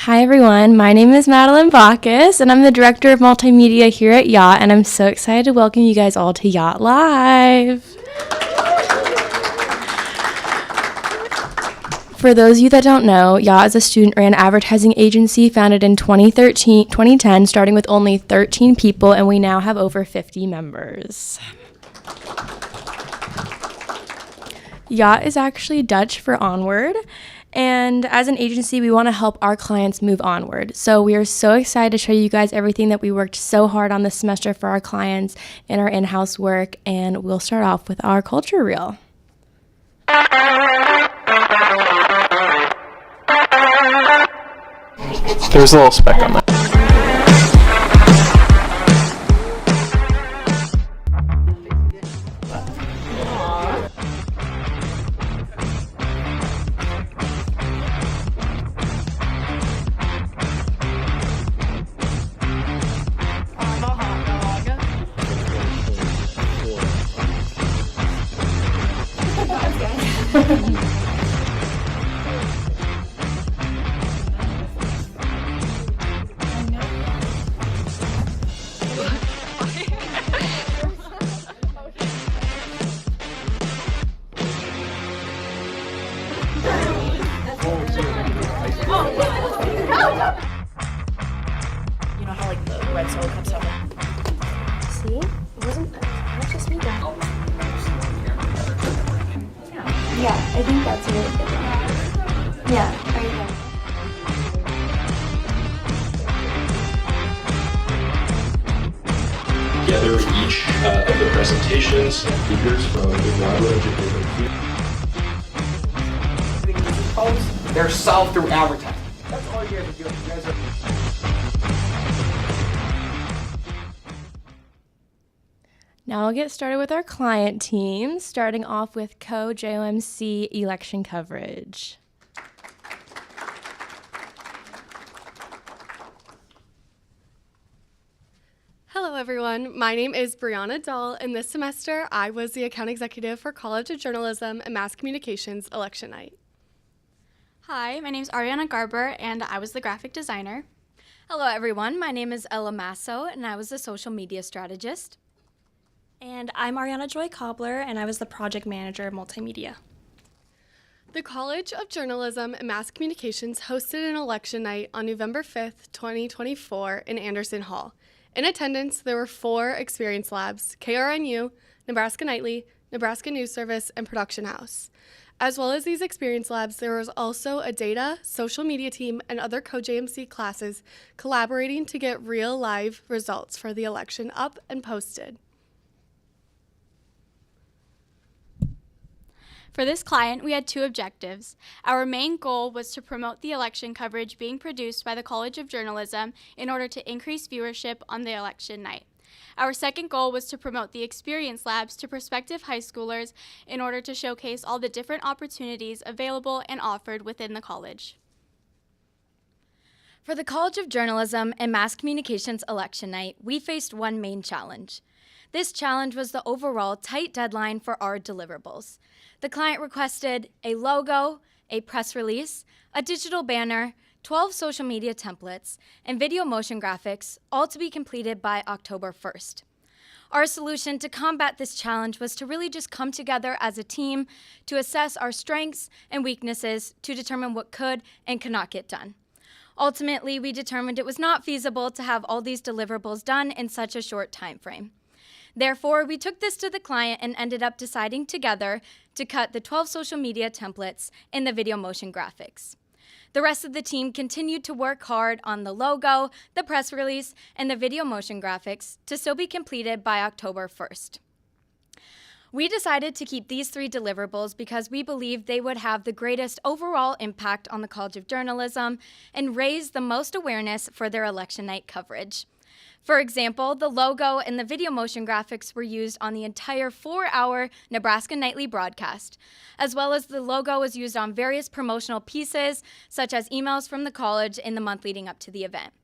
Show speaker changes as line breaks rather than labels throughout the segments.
Hi everyone, my name is Madeline Bacchus and I'm the Director of Multimedia here at Yacht, and I'm so excited to welcome you guys all to Yacht Live. For those of you that don't know, Yacht is a student-ran advertising agency founded in 2010, starting with only 13 people, and we now have over 50 members. Yacht is actually Dutch for onward, and as an agency, we want to help our clients move onward. So we are so excited to show you guys everything that we worked so hard on this semester for our clients in our in-house work, and we'll start off with our culture reel.
There's a little speck on that.
You know how like the red solo cups have like... See? It wasn't... That's just me then. Yeah, I think that's a really good one. Yeah, there you go.
Together each of the presentations, speakers from a wide range of different fields.
They're solved through advertising. That's all you guys are doing. You guys are...
Now we'll get started with our client team, starting off with co-JOMC election coverage.
Hello everyone, my name is Brianna Dahl, and this semester I was the account executive for College of Journalism and Mass Communications election night.
Hi, my name is Ariana Garber, and I was the graphic designer.
Hello everyone, my name is Ella Masso, and I was the social media strategist.
And I'm Ariana Joy Cobbler, and I was the project manager of multimedia.
The College of Journalism and Mass Communications hosted an election night on November 5th, 2024 in Anderson Hall. In attendance, there were 4 experience labs, KRNU, Nebraska Nightly, Nebraska News Service, and Production House. As well as these experience labs, there was also a data, social media team, and other co-JMC classes collaborating to get real live results for the election up and posted.
For this client, we had 2 objectives. Our main goal was to promote the election coverage being produced by the College of Journalism in order to increase viewership on the election night. Our second goal was to promote the experience labs to prospective high schoolers in order to showcase all the different opportunities available and offered within the college.
For the College of Journalism and Mass Communications election night, we faced one main challenge. This challenge was the overall tight deadline for our deliverables. The client requested a logo, a press release, a digital banner, 12 social media templates, and video motion graphics, all to be completed by October 1st. Our solution to combat this challenge was to really just come together as a team to assess our strengths and weaknesses to determine what could and could not get done. Ultimately, we determined it was not feasible to have all these deliverables done in such a short time frame. Therefore, we took this to the client and ended up deciding together to cut the 12 social media templates and the video motion graphics. The rest of the team continued to work hard on the logo, the press release, and the video motion graphics to still be completed by October 1st. We decided to keep these 3 deliverables because we believed they would have the greatest overall impact on the College of Journalism and raise the most awareness for their election night coverage. For example, the logo and the video motion graphics were used on the entire 4-hour Nebraska Nightly broadcast, as well as the logo was used on various promotional pieces, such as emails from the college in the month leading up to the event.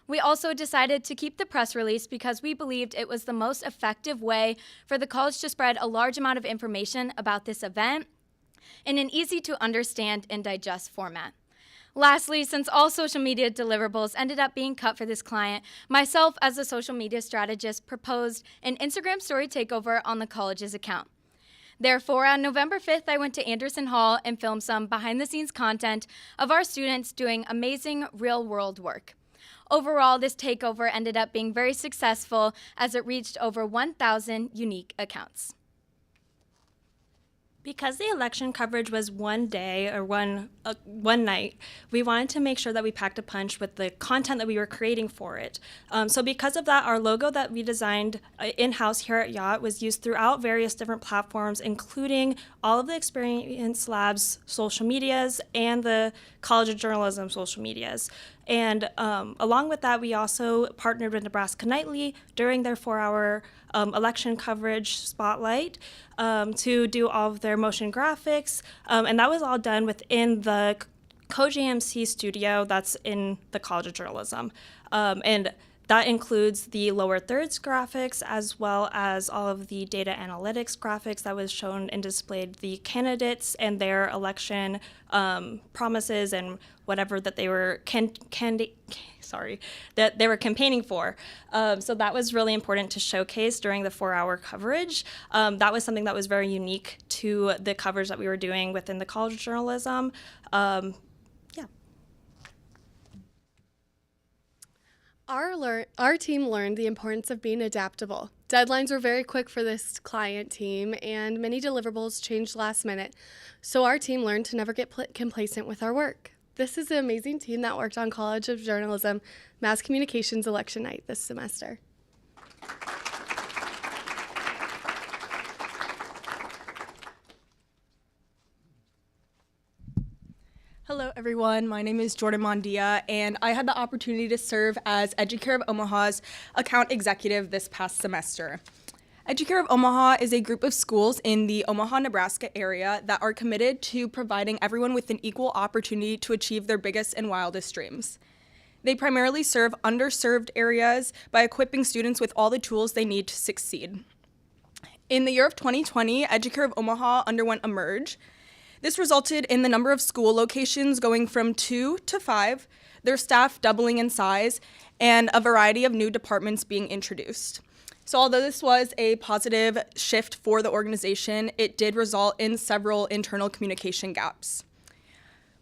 We also decided to keep the press release because we believed it was the most effective way for the college to spread a large amount of information about this event in an easy to understand and digest format. Lastly, since all social media deliverables ended up being cut for this client, myself as a social media strategist proposed an Instagram story takeover on the college's account. Therefore, on November 5th, I went to Anderson Hall and filmed some behind-the-scenes content of our students doing amazing real-world work. Overall, this takeover ended up being very successful as it reached over 1,000 unique accounts.
Because the election coverage was one day or one night, we wanted to make sure that we packed a punch with the content that we were creating for it. So because of that, our logo that we designed in-house here at Yacht was used throughout various different platforms, including all of the Experience Labs social medias and the College of Journalism social medias. And along with that, we also partnered with Nebraska Nightly during their 4-hour election coverage spotlight to do all of their motion graphics. And that was all done within the Co-JMC studio that's in the College of Journalism. And that includes the lower thirds graphics as well as all of the data analytics graphics that was shown and displayed the candidates and their election promises and whatever that they were that they were campaigning for. So that was really important to showcase during the 4-hour coverage. That was something that was very unique to the coverage that we were doing within the College of Journalism.
Our team learned the importance of being adaptable. Deadlines were very quick for this client team, and many deliverables changed last minute. So our team learned to never get complacent with our work. This is an amazing team that worked on College of Journalism Mass Communications election night this semester.
Hello everyone, my name is Jordan Mondia, and I had the opportunity to serve as Educare of Omaha's account executive this past semester. Educare of Omaha is a group of schools in the Omaha, Nebraska area that are committed to providing everyone with an equal opportunity to achieve their biggest and wildest dreams. They primarily serve underserved areas by equipping students with all the tools they need to succeed. In the year of 2020, Educare of Omaha underwent a merge. This resulted in the number of school locations going from 2 to 5, their staff doubling in size, and a variety of new departments being introduced. So although this was a positive shift for the organization, it did result in several internal communication gaps.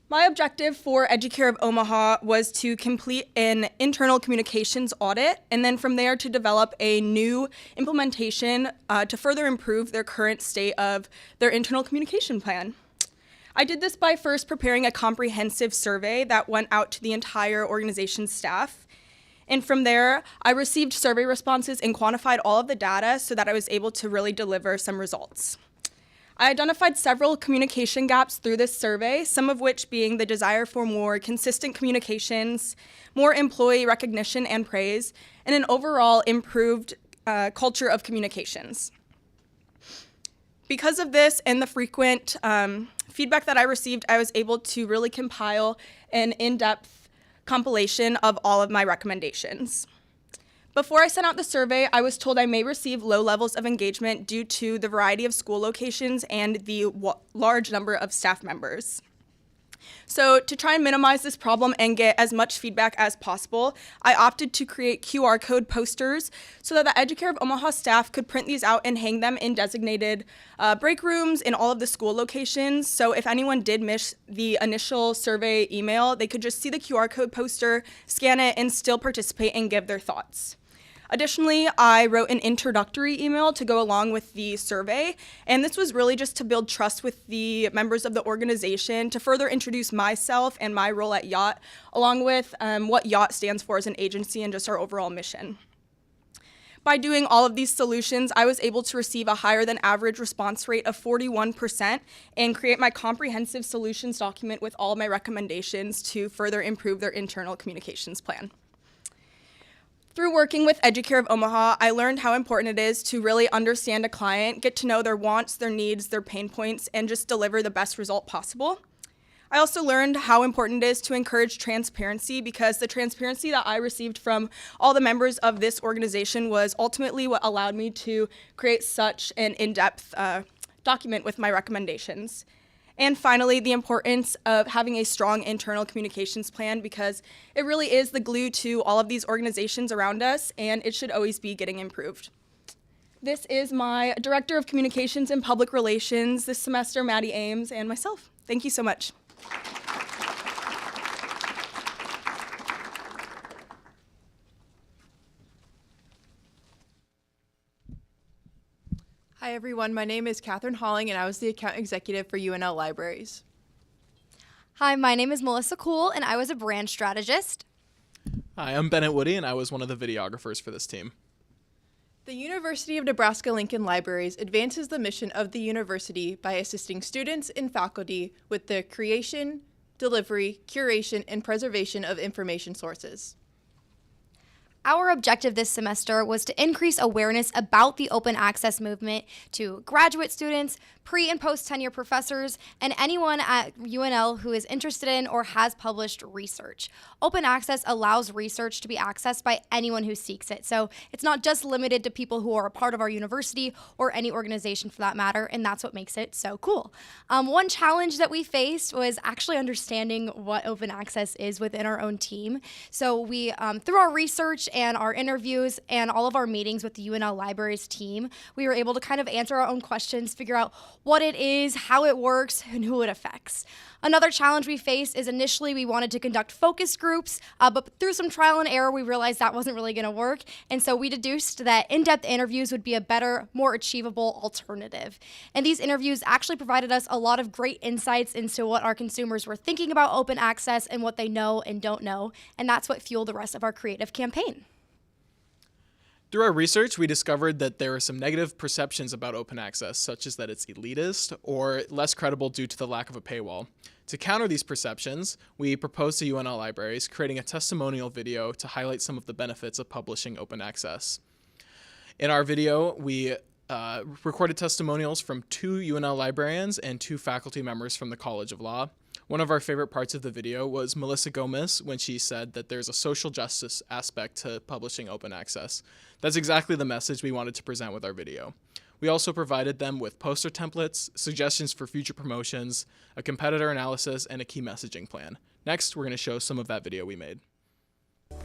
My objective for Educare of Omaha was to complete an internal communications audit, and then from there to develop a new implementation to further improve their current state of their internal communication plan. I did this by first preparing a comprehensive survey that went out to the entire organization's staff. And from there, I received survey responses and quantified all of the data so that I was able to really deliver some results. I identified several communication gaps through this survey, some of which being the desire for more consistent communications, more employee recognition and praise, and an overall improved culture of communications. Because of this and the frequent feedback that I received, I was able to really compile an in-depth compilation of all of my recommendations. Before I sent out the survey, I was told I may receive low levels of engagement due to the variety of school locations and the large number of staff members. So to try and minimize this problem and get as much feedback as possible, I opted to create QR code posters so that the Educare of Omaha staff could print these out and hang them in designated break rooms in all of the school locations. So if anyone did miss the initial survey email, they could just see the QR code poster, scan it, and still participate and give their thoughts. Additionally, I wrote an introductory email to go along with the survey, and this was really just to build trust with the members of the organization, to further introduce myself and my role at Yacht, along with what Yacht stands for as an agency and just our overall mission. By doing all of these solutions, I was able to receive a higher than average response rate of 41% and create my comprehensive solutions document with all of my recommendations to further improve their internal communications plan. Through working with Educare of Omaha, I learned how important it is to really understand a client, get to know their wants, their needs, their pain points, and just deliver the best result possible. I also learned how important it is to encourage transparency, because the transparency that I received from all the members of this organization was ultimately what allowed me to create such an in-depth document with my recommendations. And finally, the importance of having a strong internal communications plan, because it really is the glue to all of these organizations around us, and it should always be getting improved. This is my Director of Communications and Public Relations this semester, Maddie Ames, and myself. Thank you so much.
Hi everyone, my name is Catherine Halling and I was the account executive for UNL Libraries.
Hi, my name is Melissa Cool and I was a brand strategist.
Hi, I'm Bennett Woody and I was one of the videographers for this team.
The University of Nebraska-Lincoln Libraries advances the mission of the university by assisting students and faculty with the creation, delivery, curation, and preservation of information sources.
Our objective this semester was to increase awareness about the open access movement to graduate students, pre- and post-tenure professors, and anyone at UNL who is interested in or has published research. Open access allows research to be accessed by anyone who seeks it, so it's not just limited to people who are a part of our university or any organization for that matter, and that's what makes it so cool. One challenge that we faced was actually understanding what open access is within our own team. So we, through our research and our interviews and all of our meetings with the UNL Libraries team, we were able to kind of answer our own questions, figure out what it is, how it works, and who it affects. Another challenge we faced is initially we wanted to conduct focus groups, but through some trial and error, we realized that wasn't really going to work. And so we deduced that in-depth interviews would be a better, more achievable alternative. And these interviews actually provided us a lot of great insights into what our consumers were thinking about open access and what they know and don't know. And that's what fueled the rest of our creative campaign.
Through our research, we discovered that there are some negative perceptions about open access, such as that it's elitist or less credible due to the lack of a paywall. To counter these perceptions, we proposed to UNL Libraries creating a testimonial video to highlight some of the benefits of publishing open access. In our video, we recorded testimonials from 2 UNL librarians and 2 faculty members from the College of Law. One of our favorite parts of the video was Melissa Gomez when she said that there's a social justice aspect to publishing open access. That's exactly the message we wanted to present with our video. We also provided them with poster templates, suggestions for future promotions, a competitor analysis, and a key messaging plan. Next, we're going to show some of that video we made.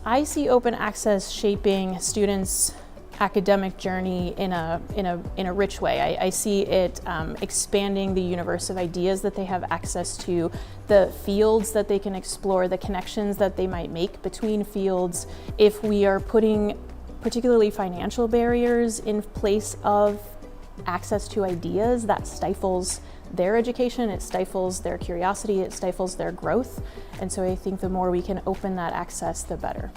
I see open access shaping students' academic journey in a rich way. I see it expanding the universe of ideas that they have access to, the fields that they can explore, the connections that they might make between fields. If we are putting particularly financial barriers in place of access to ideas, that stifles their education, it stifles their curiosity, it stifles their growth. And so I think the more we can open that access, the better.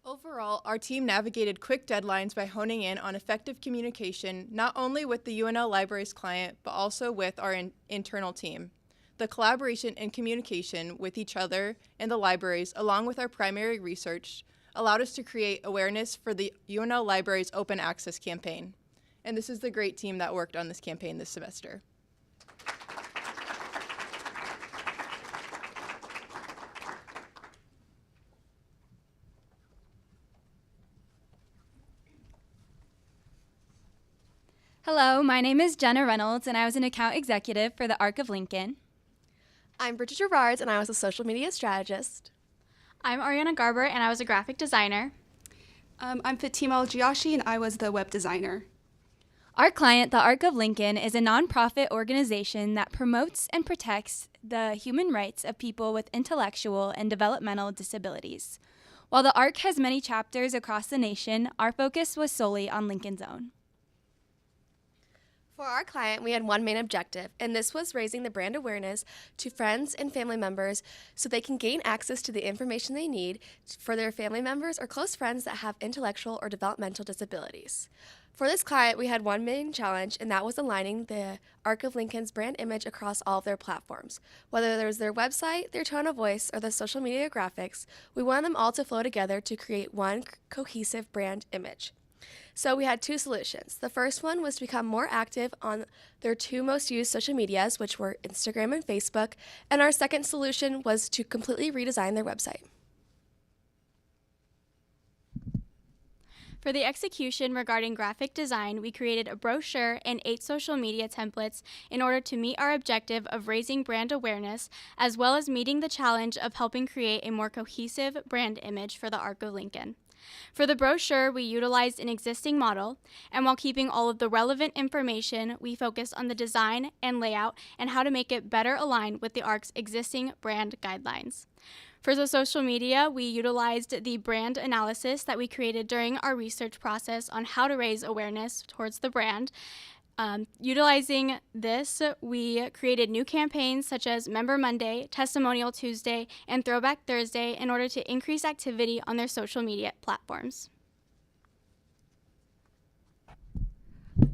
Overall, our team navigated quick deadlines by honing in on effective communication, not only with the UNL Libraries client, but also with our internal team. The collaboration and communication with each other and the libraries, along with our primary research, allowed us to create awareness for the UNL Libraries Open Access campaign. And this is the great team that worked on this campaign this semester.
Hello, my name is Jenna Reynolds, and I was an account executive for the Arc of Lincoln.
I'm Bridget Gerards, and I was a social media strategist.
I'm Ariana Garber, and I was a graphic designer.
I'm Fatima Al-Jiashi, and I was the web designer.
Our client, the Arc of Lincoln, is a nonprofit organization that promotes and protects the human rights of people with intellectual and developmental disabilities. While the Arc has many chapters across the nation, our focus was solely on Lincoln's own.
For our client, we had one main objective, and this was raising the brand awareness to friends and family members so they can gain access to the information they need for their family members or close friends that have intellectual or developmental disabilities.
For this client, we had one main challenge, and that was aligning the Arc of Lincoln's brand image across all of their platforms. Whether it was their website, their tone of voice, or the social media graphics, we wanted them all to flow together to create one cohesive brand image. So we had two solutions. The first one was to become more active on their two most used social medias, which were Instagram and Facebook, and our second solution was to completely redesign their website.
For the execution regarding graphic design, we created a brochure and 8 social media templates in order to meet our objective of raising brand awareness, as well as meeting the challenge of helping create a more cohesive brand image for the Arc of Lincoln. For the brochure, we utilized an existing model, and while keeping all of the relevant information, we focused on the design and layout and how to make it better align with the ARC's existing brand guidelines. For the social media, we utilized the brand analysis that we created during our research process on how to raise awareness towards the brand. Utilizing this, we created new campaigns such as Member Monday, Testimonial Tuesday, and Throwback Thursday in order to increase activity on their social media platforms.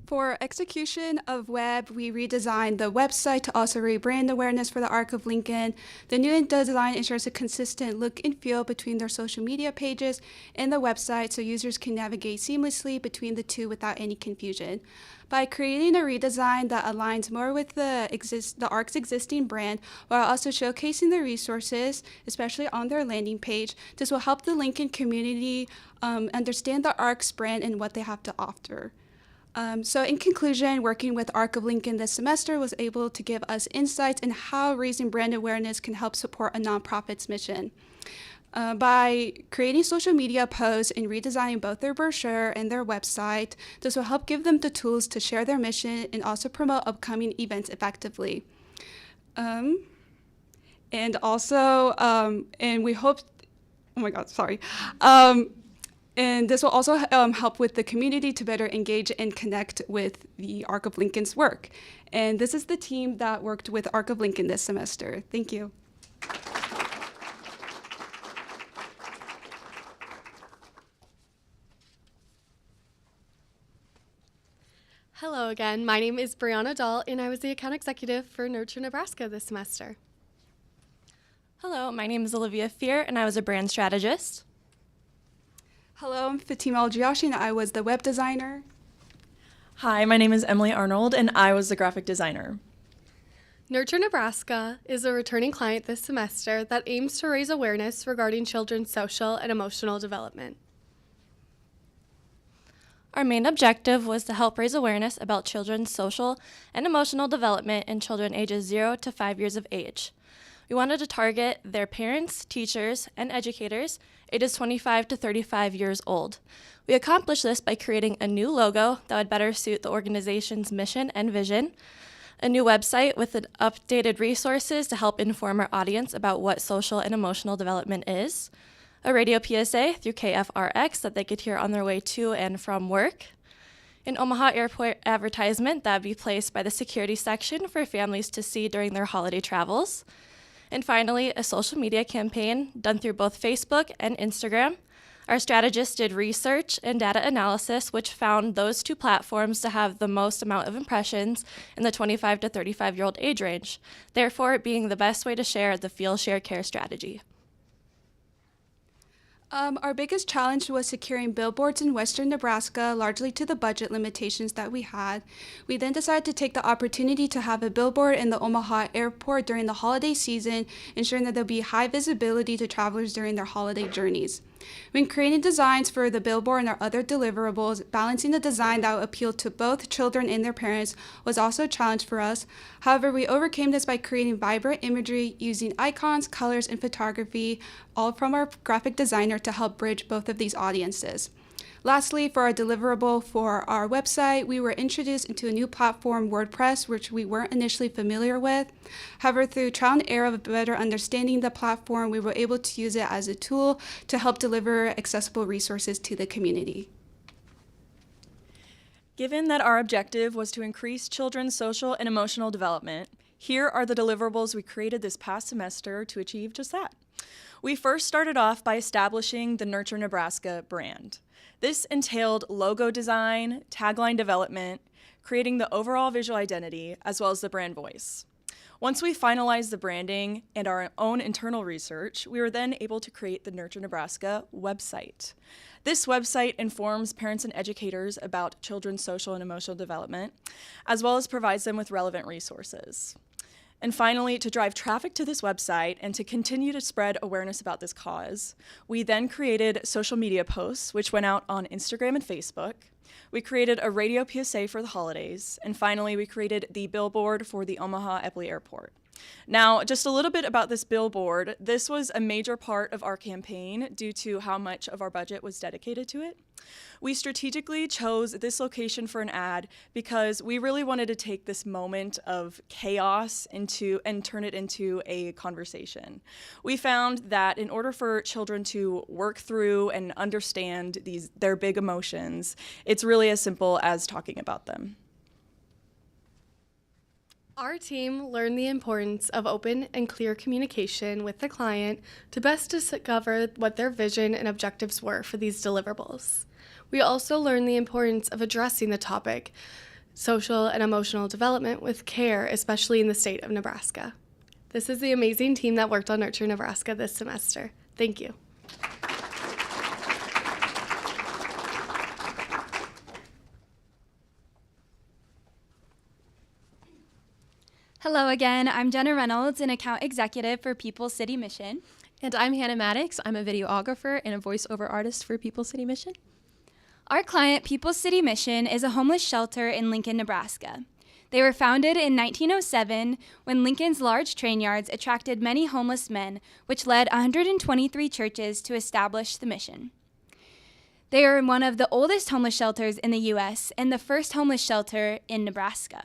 For execution of web, we redesigned the website to also raise brand awareness for the Arc of Lincoln. The new design ensures a consistent look and feel between their social media pages and the website so users can navigate seamlessly between the two without any confusion. By creating a redesign that aligns more with the ARC's existing brand while also showcasing the resources, especially on their landing page, this will help the Lincoln community understand the ARC's brand and what they have to offer. So in conclusion, working with Arc of Lincoln this semester was able to give us insights in how raising brand awareness can help support a nonprofit's mission. By creating social media posts and redesigning both their brochure and their website, this will help give them the tools to share their mission and also promote upcoming events effectively. And we hope, oh my God, sorry. And this will also help with the community to better engage and connect with the Arc of Lincoln's work. And this is the team that worked with Arc of Lincoln this semester. Thank you.
Hello again, my name is Brianna Dahl, and I was the account executive for Nurture Nebraska this semester.
Hello, my name is Olivia Fear, and I was a brand strategist.
Hello, I'm Fatima Al-Jiashi, and I was the web designer.
Hi, my name is Emily Arnold, and I was the graphic designer.
Nurture Nebraska is a returning client this semester that aims to raise awareness regarding children's social and emotional development.
Our main objective was to help raise awareness about children's social and emotional development in children ages 0 to 5 years of age. We wanted to target their parents, teachers, and educators ages 25 to 35 years old. We accomplished this by creating a new logo that would better suit the organization's mission and vision, a new website with updated resources to help inform our audience about what social and emotional development is, a radio PSA through KFRX that they could hear on their way to and from work, an Omaha Airport advertisement that would be placed by the security section for families to see during their holiday travels, and finally, a social media campaign done through both Facebook and Instagram. Our strategists did research and data analysis, which found those two platforms to have the most amount of impressions in the 25 to 35-year-old age range, therefore it being the best way to share the Feel, Share, Care strategy.
Our biggest challenge was securing billboards in western Nebraska, largely to the budget limitations that we had. We then decided to take the opportunity to have a billboard in the Omaha airport during the holiday season, ensuring that there'll be high visibility to travelers during their holiday journeys. When creating designs for the billboard and our other deliverables, balancing the design that would appeal to both children and their parents was also a challenge for us. However, we overcame this by creating vibrant imagery using icons, colors, and photography, all from our graphic designer to help bridge both of these audiences. Lastly, for our deliverable for our website, we were introduced into a new platform, WordPress, which we weren't initially familiar with. However, through trial and error of better understanding the platform, we were able to use it as a tool to help deliver accessible resources to the community.
Given that our objective was to increase children's social and emotional development, here are the deliverables we created this past semester to achieve just that. We first started off by establishing the Nurture Nebraska brand. This entailed logo design, tagline development, creating the overall visual identity, as well as the brand voice. Once we finalized the branding and our own internal research, we were then able to create the Nurture Nebraska website. This website informs parents and educators about children's social and emotional development, as well as provides them with relevant resources. And finally, to drive traffic to this website and to continue to spread awareness about this cause, we then created social media posts, which went out on Instagram and Facebook. We created a radio PSA for the holidays, and finally, we created the billboard for the Omaha Eppley Airport. Now, just a little bit about this billboard. This was a major part of our campaign due to how much of our budget was dedicated to it. We strategically chose this location for an ad because we really wanted to take this moment of chaos and turn it into a conversation. We found that in order for children to work through and understand their big emotions, it's really as simple as talking about them.
Our team learned the importance of open and clear communication with the client to best discover what their vision and objectives were for these deliverables. We also learned the importance of addressing the topic, social and emotional development, with care, especially in the state of Nebraska. This is the amazing team that worked on Nurture Nebraska this semester. Thank you.
Hello again, I'm Jenna Reynolds, an account executive for People City Mission.
And I'm Hannah Maddox. I'm a videographer and a voiceover artist for People City Mission.
Our client, People City Mission, is a homeless shelter in Lincoln, Nebraska. They were founded in 1907 when Lincoln's large train yards attracted many homeless men, which led 123 churches to establish the mission. They are one of the oldest homeless shelters in the U.S. and the first homeless shelter in Nebraska.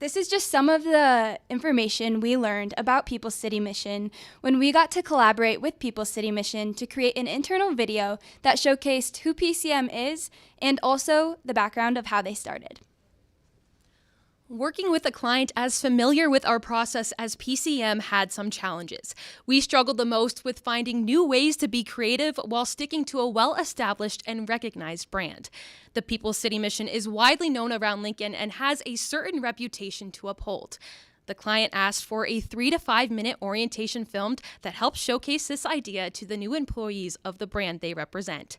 This is just some of the information we learned about People City Mission when we got to collaborate with People City Mission to create an internal video that showcased who PCM is and also the background of how they started.
Working with a client as familiar with our process as PCM had some challenges. We struggled the most with finding new ways to be creative while sticking to a well-established and recognized brand. The People City Mission is widely known around Lincoln and has a certain reputation to uphold. The client asked for a 3 to 5 minute orientation filmed that helps showcase this idea to the new employees of the brand they represent.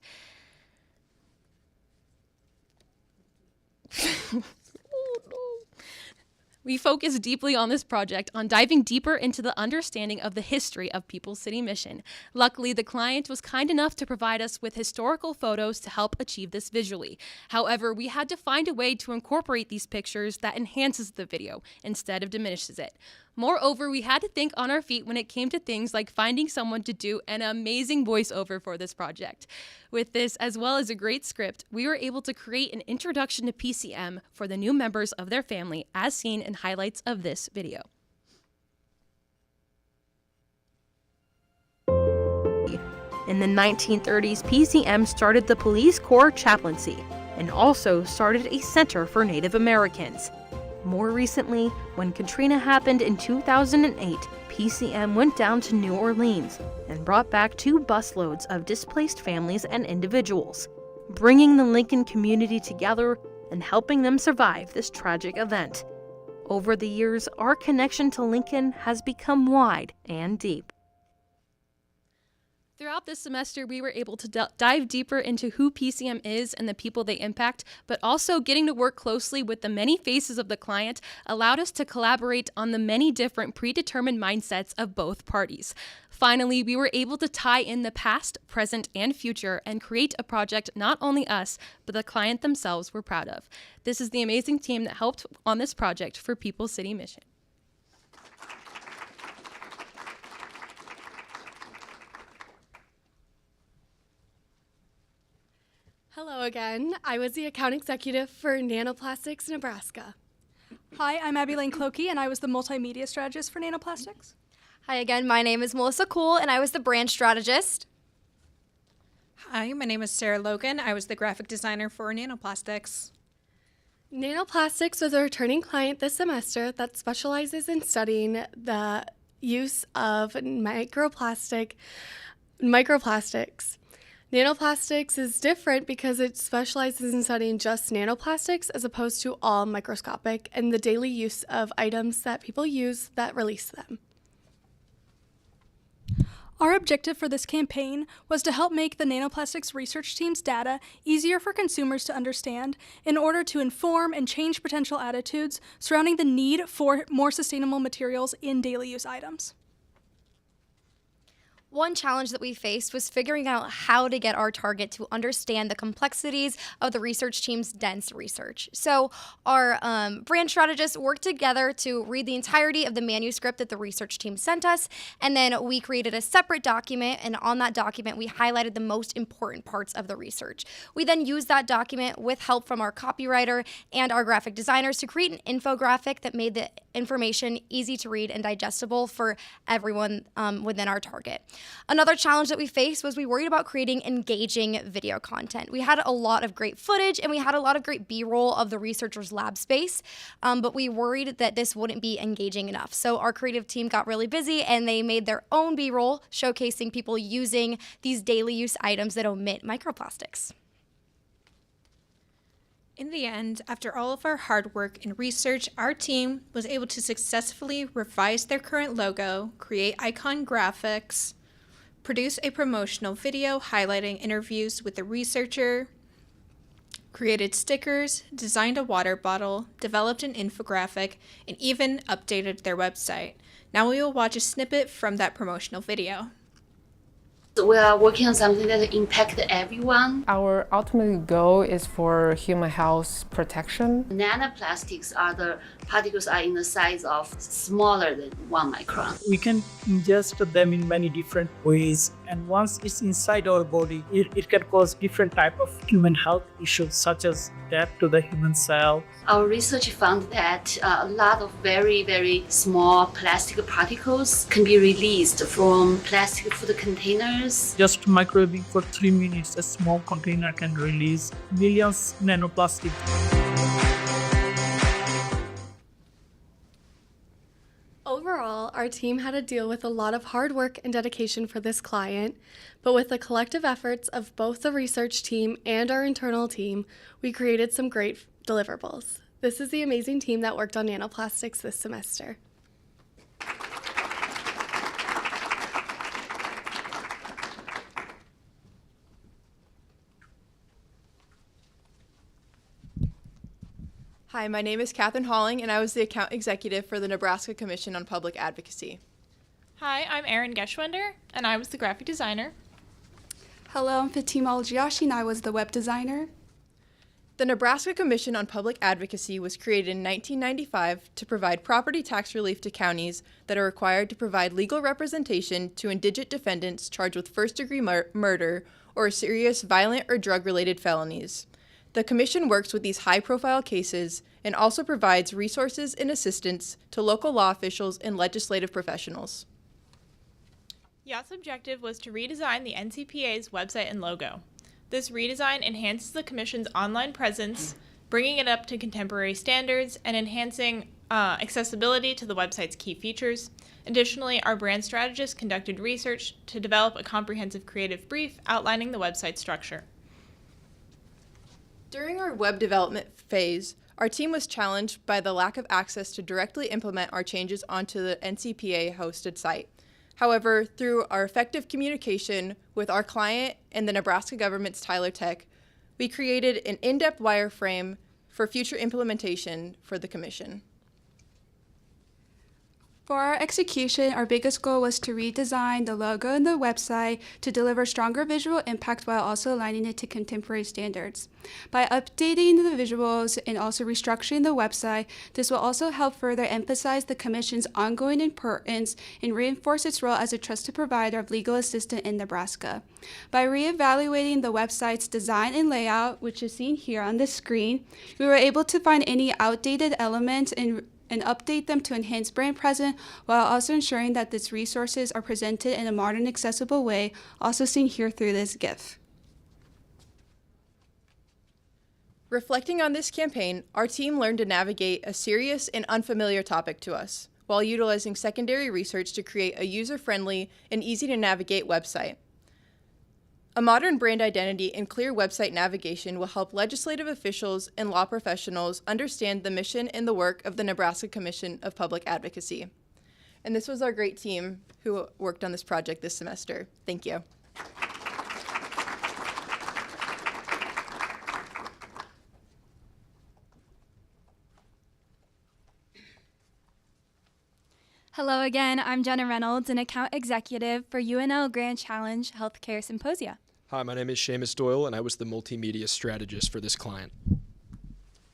We focused deeply on this project on diving deeper into the understanding of the history of People City Mission. Luckily, the client was kind enough to provide us with historical photos to help achieve this visually. However, we had to find a way to incorporate these pictures that enhances the video instead of diminishes it. Moreover, we had to think on our feet when it came to things like finding someone to do an amazing voiceover for this project. With this, as well as a great script, we were able to create an introduction to PCM for the new members of their family, as seen in highlights of this video. In the 1930s, PCM started the Police Corps Chaplaincy and also started a center for Native Americans. More recently, when Katrina happened in 2008, PCM went down to New Orleans and brought back 2 busloads of displaced families and individuals, bringing the Lincoln community together and helping them survive this tragic event. Over the years, our connection to Lincoln has become wide and deep. Throughout this semester, we were able to dive deeper into who PCM is and the people they impact, but also getting to work closely with the many faces of the client allowed us to collaborate on the many different predetermined mindsets of both parties. Finally, we were able to tie in the past, present, and future and create a project not only us, but the client themselves were proud of. This is the amazing team that helped on this project for People City Mission.
Hello again. I was the account executive for Nanoplastics Nebraska.
Hi, I'm Abby Lane Clokey, and I was the multimedia strategist for Nanoplastics.
Hi again, my name is Melissa Kuhl, and I was the brand strategist.
Hi, my name is Sarah Logan. I was the graphic designer for Nanoplastics.
Nanoplastics was a returning client this semester that specializes in studying the use of microplastics. Nanoplastics is different because it specializes in studying just nanoplastics as opposed to all microscopic and the daily use of items that people use that release them.
Our objective for this campaign was to help make the nanoplastics research team's data easier for consumers to understand in order to inform and change potential attitudes surrounding the need for more sustainable materials in daily use items.
One challenge that we faced was figuring out how to get our target to understand the complexities of the research team's dense research. So our brand strategists worked together to read the entirety of the manuscript that the research team sent us, and then we created a separate document, and on that document we highlighted the most important parts of the research. We then used that document with help from our copywriter and our graphic designers to create an infographic that made the information easy to read and digestible for everyone within our target. Another challenge that we faced was we worried about creating engaging video content. We had a lot of great footage and we had a lot of great B-roll of the researchers' lab space, but we worried that this wouldn't be engaging enough. So our creative team got really busy and they made their own B-roll showcasing people using these daily use items that omit microplastics.
In the end, after all of our hard work and research, our team was able to successfully revise their current logo, create icon graphics, produce a promotional video highlighting interviews with the researcher, created stickers, designed a water bottle, developed an infographic, and even updated their website. Now we will watch a snippet from that promotional video.
We are working on something that impacts everyone.
Our ultimate goal is for human health protection.
Nanoplastics are the particles are in the size of smaller than 1 micron.
We can ingest them in many different ways, and once it's inside our body, it can cause different type of human health issues such as death to the human cell.
Our research found that a lot of very, very small plastic particles can be released from plastic food containers.
Just microwaving for 3 minutes, a small container can release millions nanoplastics.
Overall, our team had to deal with a lot of hard work and dedication for this client, but with the collective efforts of both the research team and our internal team, we created some great deliverables. This is the amazing team that worked on nanoplastics this semester.
Hi, my name is Katherine Halling, and I was the account executive for the Nebraska Commission on Public Advocacy.
Hi, I'm Erin Geschwender, and I was the graphic designer.
Hello, I'm Fatima Aljiashi, and I was the web designer.
The Nebraska Commission on Public Advocacy was created in 1995 to provide property tax relief to counties that are required to provide legal representation to indigent defendants charged with first-degree murder or serious violent or drug-related felonies. The Commission works with these high-profile cases and also provides resources and assistance to local law officials and legislative professionals.
Yacht's objective was to redesign the NCPA's website and logo. This redesign enhances the Commission's online presence, bringing it up to contemporary standards and enhancing accessibility to the website's key features. Additionally, our brand strategist conducted research to develop a comprehensive creative brief outlining the website structure.
During our web development phase, our team was challenged by the lack of access to directly implement our changes onto the NCPA-hosted site. However, through our effective communication with our client and the Nebraska government's Tyler Tech, we created an in-depth wireframe for future implementation for the Commission.
For our execution, our biggest goal was to redesign the logo and the website to deliver stronger visual impact while also aligning it to contemporary standards. By updating the visuals and also restructuring the website, this will also help further emphasize the Commission's ongoing importance and reinforce its role as a trusted provider of legal assistance in Nebraska. By reevaluating the website's design and layout, which is seen here on the screen, we were able to find any outdated elements and update them to enhance brand presence while also ensuring that these resources are presented in a modern, accessible way, also seen here through this GIF.
Reflecting on this campaign, our team learned to navigate a serious and unfamiliar topic to us. while utilizing secondary research to create a user-friendly and easy-to-navigate website. A modern brand identity and clear website navigation will help legislative officials and law professionals understand the mission and the work of the Nebraska Commission of Public Advocacy. And this was our great team who worked on this project this semester. Thank you.
Hello again, I'm Jenna Reynolds, an account executive for UNL Grand Challenge Healthcare Symposia.
Hi, my name is Seamus Doyle, and I was the multimedia strategist for this client.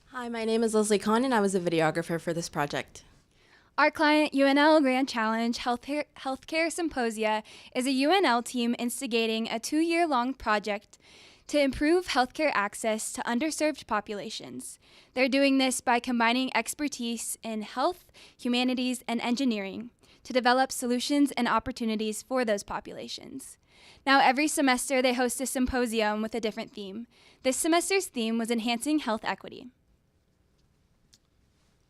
Hi, my name is Leslie Kahn, and I was a videographer for this project.
Our client, UNL Grand Challenge Healthcare Symposia, is a UNL team instigating a 2-year-long project to improve healthcare access to underserved populations. They're doing this by combining expertise in health, humanities, and engineering to develop solutions and opportunities for those populations. Now, every semester they host a symposium with a different theme. This semester's theme was enhancing health equity.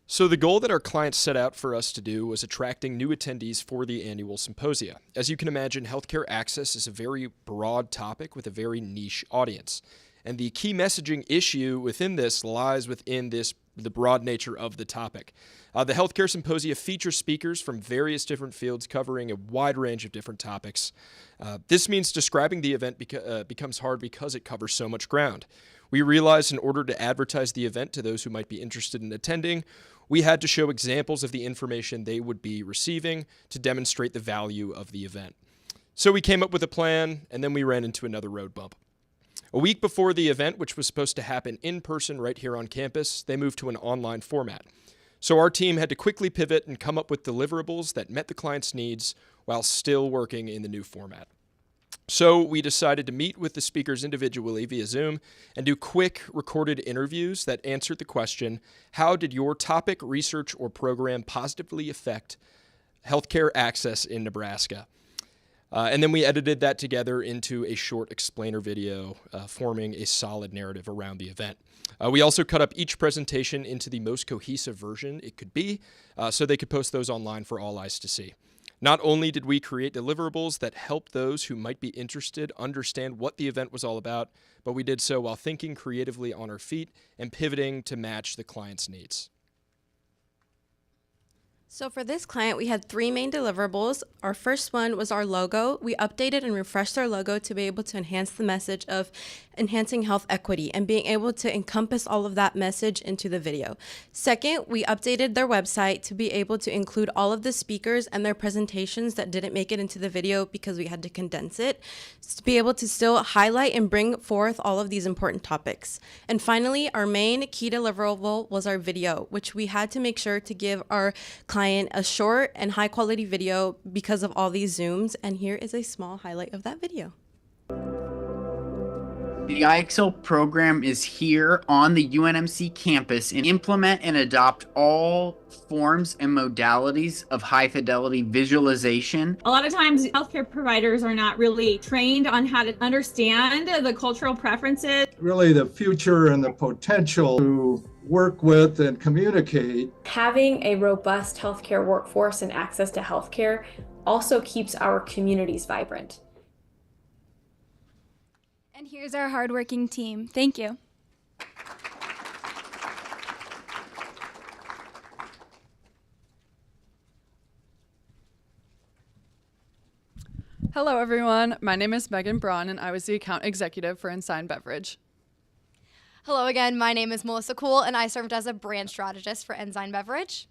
So the goal that our clients set out for us to do was attracting new attendees for the annual symposia. As you can imagine, healthcare access is a very broad topic with a very niche audience. And the key messaging issue within this lies within the broad nature of the topic. The Healthcare Symposia features speakers from various different fields covering a wide range of different topics. This means describing the event becomes hard because it covers so much ground. We realized in order to advertise the event to those who might be interested in attending, we had to show examples of the information they would be receiving to demonstrate the value of the event. So we came up with a plan, and then we ran into another road bump. A week before the event, which was supposed to happen in person right here on campus, they moved to an online format. So our team had to quickly pivot and come up with deliverables that met the client's needs while still working in the new format. So we decided to meet with the speakers individually via Zoom and do quick recorded interviews that answered the question, how did your topic, research, or program positively affect healthcare access in Nebraska? And then we edited that together into a short explainer video, forming a solid narrative around the event. We also cut up each presentation into the most cohesive version it could be, so they could post those online for all eyes to see. Not only did we create deliverables that helped those who might be interested understand what the event was all about, but we did so while thinking creatively on our feet and pivoting to match the client's needs.
So for this client, we had 3 main deliverables. Our first one was our logo. We updated and refreshed our logo to be able to enhance the message of enhancing health equity and being able to encompass all of that message into the video. Second, we updated their website to be able to include all of the speakers and their presentations that didn't make it into the video because we had to condense it, to be able to still highlight and bring forth all of these important topics. And finally, our main key deliverable was our video, which we had to make sure to give our client a short and high quality video because of all these Zooms. And here is a small highlight of that video.
The IXL program is here on the UNMC campus and implement and adopt all forms and modalities of high fidelity visualization.
A lot of times healthcare providers are not really trained on how to understand the cultural preferences.
Really the future and the potential to work with and communicate.
Having a robust healthcare workforce and access to healthcare also keeps our communities vibrant.
And here's our hardworking team. Thank you.
Hello everyone, my name is Megan Braun and I was the account executive for Ensign Beverage.
Hello again, my name is Melissa Kuhl and I served as a brand strategist for Ensign Beverage.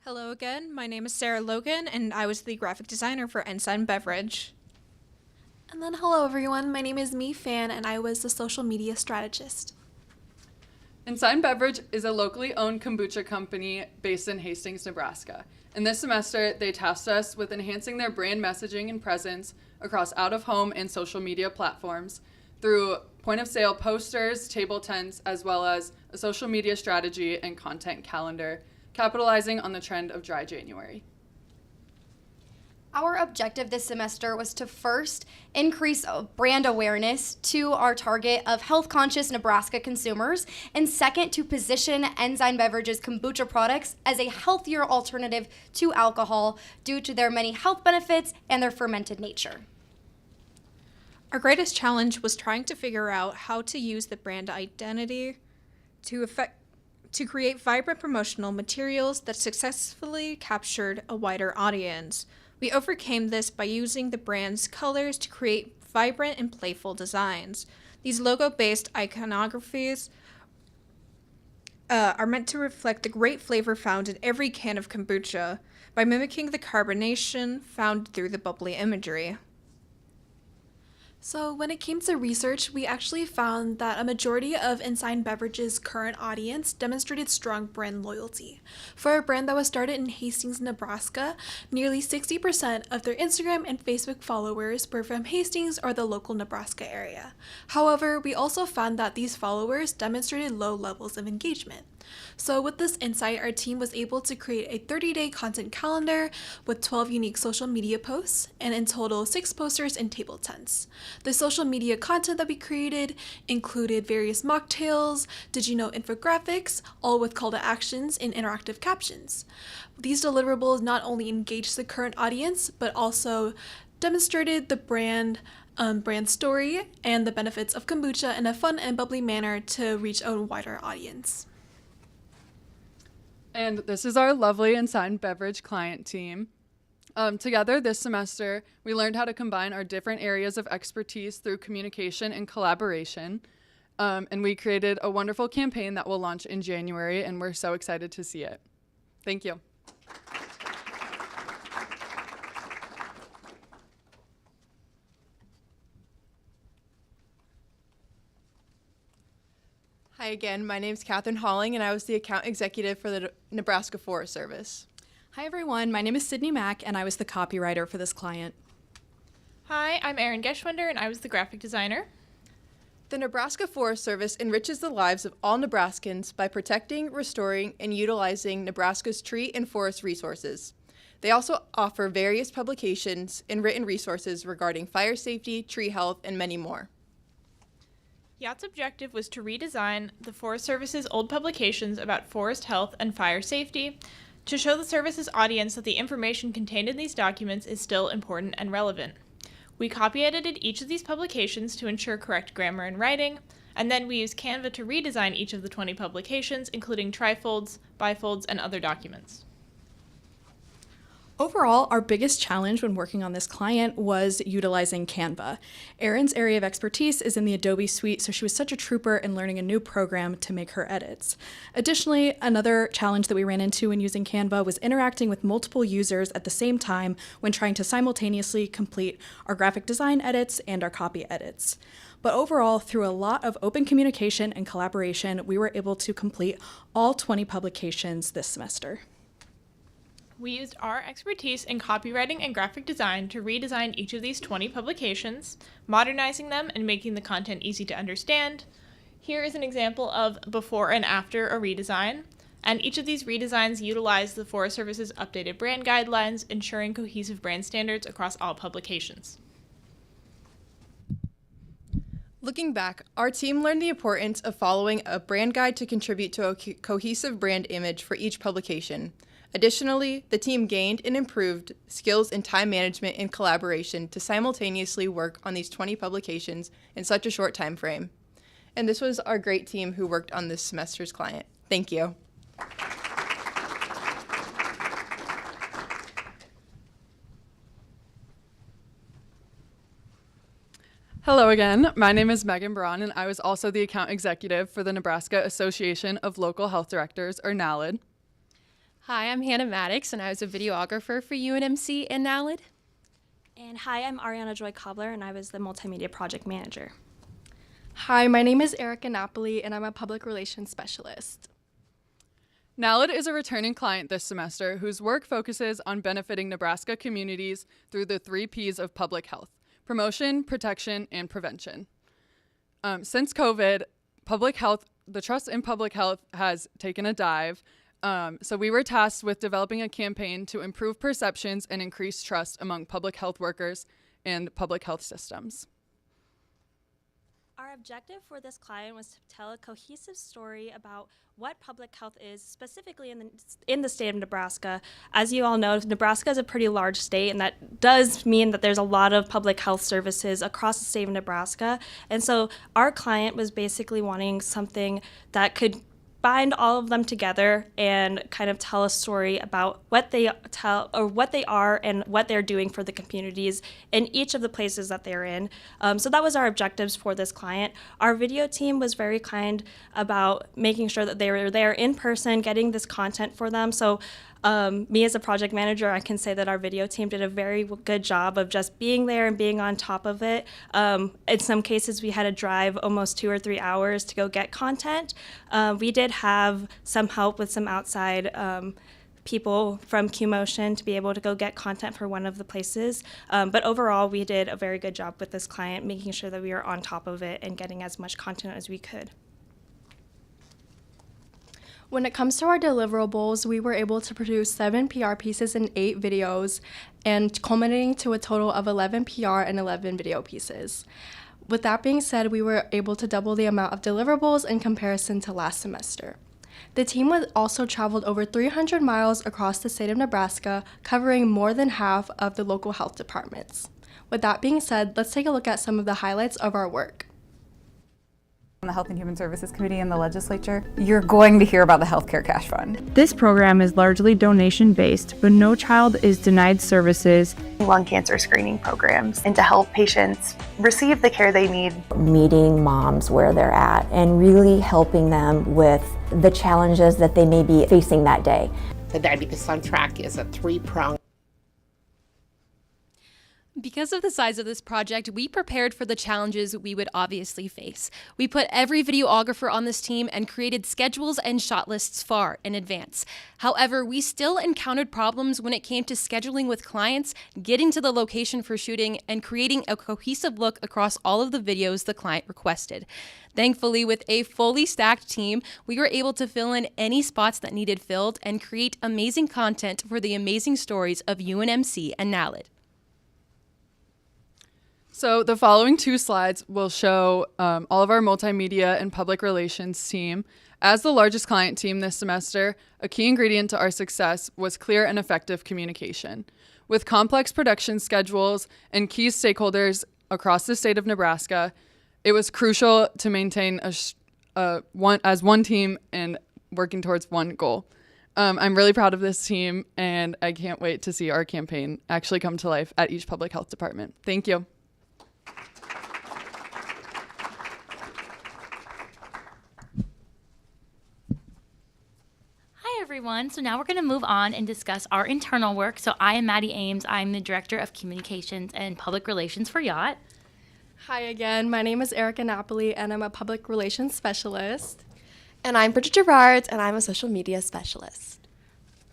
Hello again, my name is Sarah Logan and I was the graphic designer for Ensign Beverage.
And then hello everyone, my name is Mi Fan and I was the social media strategist.
Ensign Beverage is a locally owned kombucha company based in Hastings, Nebraska. And this semester, they tasked us with enhancing their brand messaging and presence across out-of-home and social media platforms through point-of-sale posters, table tents, as well as a social media strategy and content calendar, capitalizing on the trend of Dry January.
Our objective this semester was to first increase brand awareness to our target of health-conscious Nebraska consumers, and second, to position Ensign Beverages kombucha products as a healthier alternative to alcohol due to their many health benefits and their fermented nature.
Our greatest challenge was trying to figure out how to use the brand identity to create vibrant promotional materials that successfully captured a wider audience. We overcame this by using the brand's colors to create vibrant and playful designs. These logo-based iconographies are meant to reflect the great flavor found in every can of kombucha by mimicking the carbonation found through the bubbly imagery.
So when it came to research, we actually found that a majority of Ensign Beverages' current audience demonstrated strong brand loyalty. For a brand that was started in Hastings, Nebraska, nearly 60% of their Instagram and Facebook followers were from Hastings or the local Nebraska area. However, we also found that these followers demonstrated low levels of engagement. So with this insight, our team was able to create a 30-day content calendar with 12 unique social media posts, and in total 6 posters and table tents. The social media content that we created included various mocktails, did you know infographics, all with call to actions and interactive captions. These deliverables not only engaged the current audience, but also demonstrated the brand story and the benefits of kombucha in a fun and bubbly manner to reach a wider audience.
And this is our lovely Ensign Beverage client team. Together this semester, we learned how to combine our different areas of expertise through communication and collaboration. And we created a wonderful campaign that will launch in January, and we're so excited to see it. Thank you.
Hi again, my name is Katherine Halling, and I was the account executive for the Nebraska Forest Service.
Hi everyone, my name is Sydney Mack, and I was the copywriter for this client.
Hi, I'm Erin Geschwender, and I was the graphic designer.
The Nebraska Forest Service enriches the lives of all Nebraskans by protecting, restoring, and utilizing Nebraska's tree and forest resources. They also offer various publications and written resources regarding fire safety, tree health, and many more.
Yacht's objective was to redesign the Forest Service's old publications about forest health and fire safety to show the service's audience that the information contained in these documents is still important and relevant. We copy-edited each of these publications to ensure correct grammar and writing, and then we used Canva to redesign each of the 20 publications, including trifolds, bifolds, and other documents.
Overall, our biggest challenge when working on this client was utilizing Canva. Erin's area of expertise is in the Adobe suite, so she was such a trooper in learning a new program to make her edits. Additionally, another challenge that we ran into when using Canva was interacting with multiple users at the same time when trying to simultaneously complete our graphic design edits and our copy edits. But overall, through a lot of open communication and collaboration, we were able to complete all 20 publications this semester.
We used our expertise in copywriting and graphic design to redesign each of these 20 publications, modernizing them and making the content easy to understand. Here is an example of before and after a redesign, and each of these redesigns utilized the Forest Service's updated brand guidelines, ensuring cohesive brand standards across all publications.
Looking back, our team learned the importance of following a brand guide to contribute to a cohesive brand image for each publication. Additionally, the team gained and improved skills in time management and collaboration to simultaneously work on these 20 publications in such a short time frame. And this was our great team who worked on this semester's client. Thank you.
Hello again, my name is Megan Braun, and I was also the account executive for the Nebraska Association of Local Health Directors, or NALD.
Hi, I'm Hannah Maddox, and I was a videographer for UNMC and NALD.
And hi, I'm Ariana Joy Cobbler, and I was the multimedia project manager.
Hi, my name is Erica Napoli, and I'm a public relations specialist.
NALD is a returning client this semester whose work focuses on benefiting Nebraska communities through the 3 Ps of public health: promotion, protection, and prevention. Since COVID, the trust in public health has taken a dive. So we were tasked with developing a campaign to improve perceptions and increase trust among public health workers and public health systems.
Our objective for this client was to tell a cohesive story about what public health is, specifically in the state of Nebraska. As you all know, Nebraska is a pretty large state, and that does mean that there's a lot of public health services across the state of Nebraska. And so our client was basically wanting something that could bind all of them together and kind of tell a story about what they are and what they're doing for the communities in each of the places that they're in. So that was our objectives for this client. Our video team was very kind about making sure that they were there in person, getting this content for them. So me as a project manager, I can say that our video team did a very good job of just being there and being on top of it. In some cases, we had to drive almost 2 or 3 hours to go get content. We did have some help with some outside people from QMotion to be able to go get content for one of the places. But overall, we did a very good job with this client, making sure that we were on top of it and getting as much content as we could.
When it comes to our deliverables, we were able to produce 7 PR pieces and 8 videos, and culminating to a total of 11 PR and 11 video pieces. With that being said, we were able to double the amount of deliverables in comparison to last semester. The team also traveled over 300 miles across the state of Nebraska, covering more than half of the local health departments. With that being said, let's take a look at some of the highlights of our work.
On the Health and Human Services Committee in the legislature, you're going to hear about the Healthcare Cash Fund.
This program is largely donation-based, but no child is denied services.
Lung cancer screening programs, and to help patients receive the care they need.
Meeting moms where they're at and really helping them with the challenges that they may be facing that day.
The Diabetes on Track is a 3-pronged.
Because of the size of this project, we prepared for the challenges we would obviously face. We put every videographer on this team and created schedules and shot lists far in advance. However, we still encountered problems when it came to scheduling with clients, getting to the location for shooting, and creating a cohesive look across all of the videos the client requested. Thankfully, with a fully stacked team, we were able to fill in any spots that needed filled and create amazing content for the amazing stories of UNMC and NALED.
So the following 2 slides will show all of our multimedia and public relations team. As the largest client team this semester, a key ingredient to our success was clear and effective communication. With complex production schedules and key stakeholders across the state of Nebraska, it was crucial to maintain as one team and working towards one goal. I'm really proud of this team, and I can't wait to see our campaign actually come to life at each public health department. Thank you.
Everyone. So now we're going to move on and discuss our internal work. So I am Maddie Ames. I'm the Director of Communications and Public Relations for Yacht.
Hi again. My name is Erica Napoli, and I'm a Public Relations Specialist.
And I'm Bridget Gerard, and I'm a Social Media Specialist.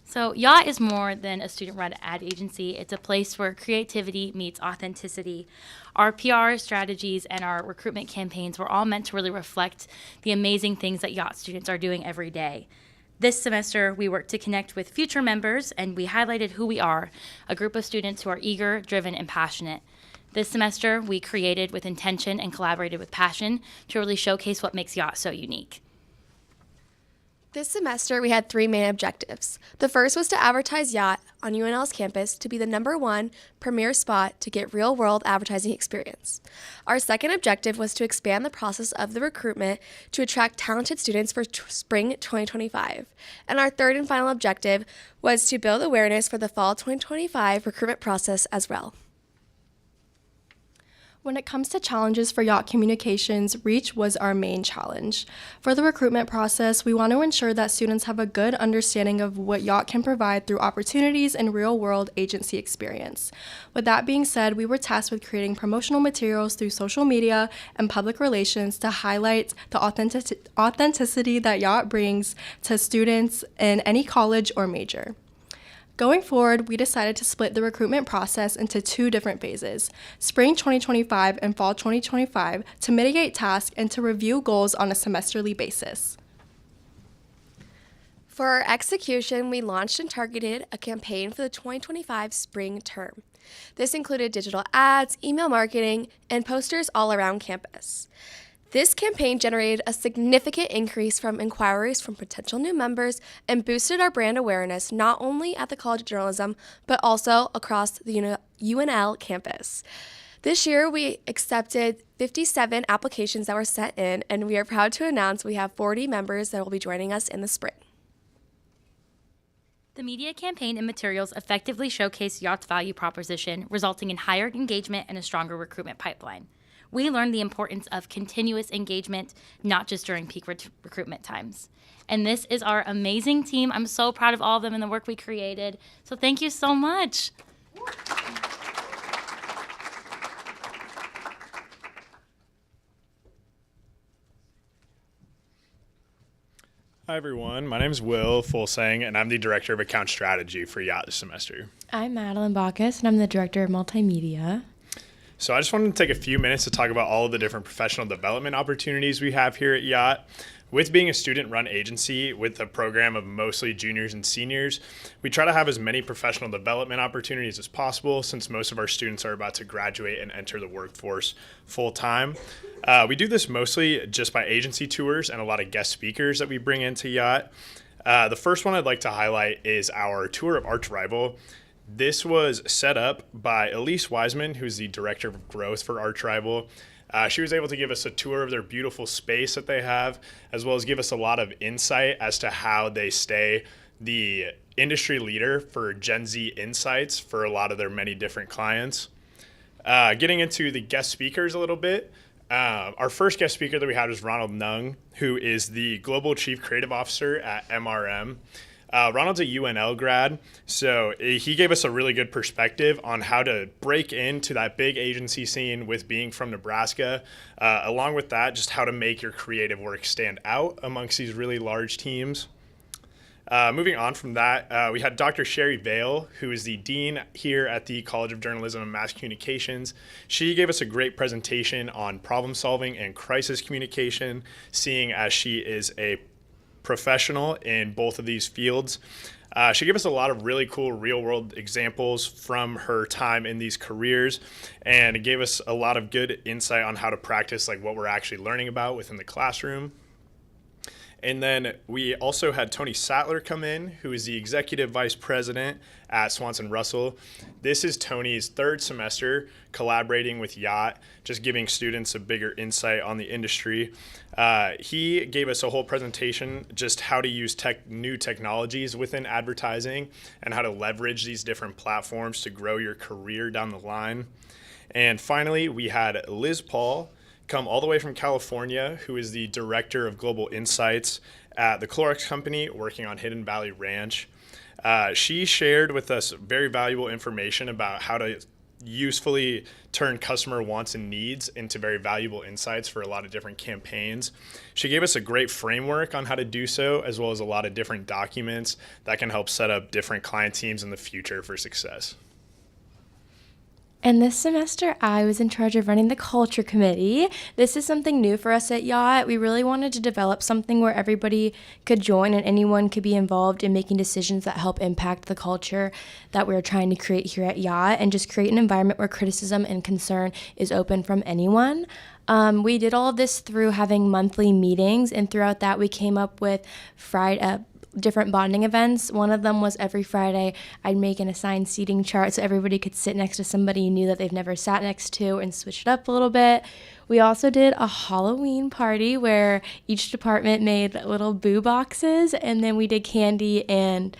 So Yacht is more than a student-run ad agency. It's a place where creativity meets authenticity. Our PR strategies and our recruitment campaigns were all meant to really reflect the amazing things that Yacht students are doing every day. This semester, we worked to connect with future members, and we highlighted who we are, a group of students who are eager, driven, and passionate. This semester, we created with intention and collaborated with passion to really showcase what makes Yacht so unique.
This semester, we had 3 main objectives. The first was to advertise Yacht on UNL's campus to be the #1 premier spot to get real-world advertising experience. Our second objective was to expand the process of the recruitment to attract talented students for spring 2025. And our third and final objective was to build awareness for the fall 2025 recruitment process as well.
When it comes to challenges for Yacht Communications, reach was our main challenge. For the recruitment process, we want to ensure that students have a good understanding of what Yacht can provide through opportunities and real-world agency experience. With that being said, we were tasked with creating promotional materials through social media and public relations to highlight the authenticity that Yacht brings to students in any college or major. Going forward, we decided to split the recruitment process into 2 different phases, spring 2025 and fall 2025, to mitigate tasks and to review goals on a semesterly basis.
For our execution, we launched and targeted a campaign for the 2025 spring term. This included digital ads, email marketing, and posters all around campus. This campaign generated a significant increase from inquiries from potential new members and boosted our brand awareness not only at the College of Journalism, but also across the UNL campus. This year, we accepted 57 applications that were sent in, and we are proud to announce we have 40 members that will be joining us in the spring.
The media campaign and materials effectively showcase Yacht's value proposition, resulting in higher engagement and a stronger recruitment pipeline. We learned the importance of continuous engagement, not just during peak recruitment times. And this is our amazing team. I'm so proud of all of them and the work we created. So thank you so much.
Hi everyone, my name is Will Fulsang and I'm the Director of Account Strategy for Yacht this semester.
I'm Madeline Bacchus and I'm the Director of Multimedia.
So I just wanted to take a few minutes to talk about all of the different professional development opportunities we have here at Yacht. With being a student-run agency with a program of mostly juniors and seniors, we try to have as many professional development opportunities as possible since most of our students are about to graduate and enter the workforce full-time. We do this mostly just by agency tours and a lot of guest speakers that we bring into Yacht. The first one I'd like to highlight is our tour of Arch Rival. This was set up by Elise Wiseman, who's the Director of Growth for Arch Rival. She was able to give us a tour of their beautiful space that they have, as well as give us a lot of insight as to how they stay the industry leader for Gen Z insights for a lot of their many different clients. Getting into the guest speakers a little bit, our first guest speaker that we had was Ronald Nung, who is the Global Chief Creative Officer at MRM. Ronald's a UNL grad, so he gave us a really good perspective on how to break into that big agency scene with being from Nebraska. Along with that, just how to make your creative work stand out amongst these really large teams. Moving on from that, we had Dr. Sherry Vale, who is the dean here at the College of Journalism and Mass Communications. She gave us a great presentation on problem solving and crisis communication, seeing as she is a professional in both of these fields. She gave us a lot of really cool real-world examples from her time in these careers, and it gave us a lot of good insight on how to practice like what we're actually learning about within the classroom. And then we also had Tony Sattler come in, who is the Executive Vice President at Swanson Russell. This is Tony's third semester collaborating with Yacht, just giving students a bigger insight on the industry. He gave us a whole presentation just how to use new technologies within advertising and how to leverage these different platforms to grow your career down the line. And finally, we had Liz Paul come all the way from California, who is the Director of Global Insights at the Clorox Company working on Hidden Valley Ranch. She shared with us very valuable information about how to usefully turn customer wants and needs into very valuable insights for a lot of different campaigns. She gave us a great framework on how to do so, as well as a lot of different documents that can help set up different client teams in the future for success.
And this semester, I was in charge of running the culture committee. This is something new for us at Yacht. We really wanted to develop something where everybody could join and anyone could be involved in making decisions that help impact the culture that we're trying to create here at Yacht, and just create an environment where criticism and concern is open from anyone. We did all of this through having monthly meetings, and throughout that, we came up with different bonding events. One of them was every Friday I'd make an assigned seating chart so everybody could sit next to somebody you knew that they've never sat next to, and switch it up a little bit. We also did a Halloween party where each department made little boo boxes, and then we did candy and